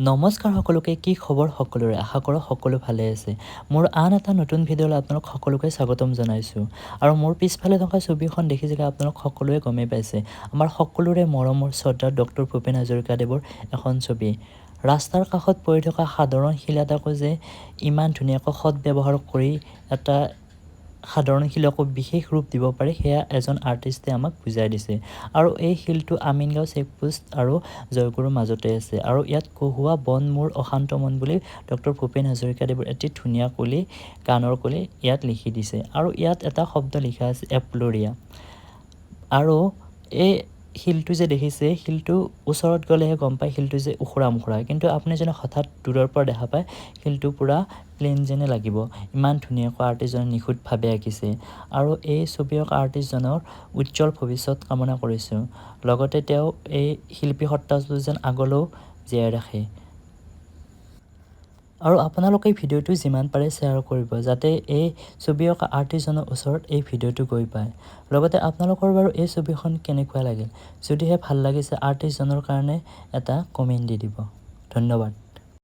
নমস্কাৰ সকলোকে, কি খবৰ সকলোৰে? আশা কৰোঁ সকলো ভালে আছে। মোৰ আন এটা নতুন ভিডিঅ'লৈ আপোনালোক সকলোকে স্বাগতম জনাইছোঁ। আৰু মোৰ পিছফালে থকা ছবিখন দেখি চাগে আপোনালোক সকলোৱে গমেই পাইছে। আমাৰ সকলোৰে মৰমৰ শ্ৰদ্ধাৰ ডক্টৰ ভূপেন হাজৰিকাদেৱৰ এখন ছবি। ৰাস্তাৰ কাষত পৰি থকা সাধাৰণ শিল এটাকো যে ইমান ধুনীয়াকৈ সৎব্যৱহাৰ কৰি এটা সাধাৰণ শিলকো বিশেষ ৰূপ দিব পাৰে, সেয়া এজন আৰ্টিষ্টে আমাক বুজাই দিছে। আৰু এই শিলটো আমিনগাঁও চেকপোষ্ট আৰু জয়গুৰুৰ মাজতে আছে। আৰু ইয়াত কহুৱা বন মোৰ অশান্ত মন বুলি ডক্টৰ ভূপেন হাজৰিকাদেৱৰ এটি ধুনীয়া কলি গানৰ কলি ইয়াত লিখি দিছে। আৰু ইয়াত এটা শব্দ লিখা আছে এপ্লৰিয়া। আৰু এই শিলটো যে দেখিছে, শিলটো ওচৰত গ'লেহে গম পায় শিলটো যে উখুৰা মুখুৰা, কিন্তু আপুনি যেনে হঠাৎ দূৰৰ পৰা দেখা পায় শিলটো পূৰা প্লেন যেনে লাগিব। ইমান ধুনীয়াকৈ আৰ্টিষ্টজনে নিখুঁতভাৱে আঁকিছে। আৰু এই ছবি অঁকা আৰ্টিষ্টজনৰ উজ্জ্বল ভৱিষ্যত কামনা কৰিছোঁ। লগতে তেওঁ এই শিল্পী সত্তাটো যেন আগলৈও জীয়াই ৰাখে। আৰু আপোনালোকে এই ভিডিঅ'টো যিমান পাৰে শ্বেয়াৰ কৰিব, যাতে এই ছবি অঁকা আৰ্টিষ্টজনৰ ওচৰত এই ভিডিঅ'টো গৈ পায়। লগতে আপোনালোকৰ বাৰু এই ছবিখন কেনেকুৱা লাগিল? যদিহে ভাল লাগিছে আৰ্টিষ্টজনৰ কাৰণে এটা কমেণ্ট দি দিব। ধন্যবাদ।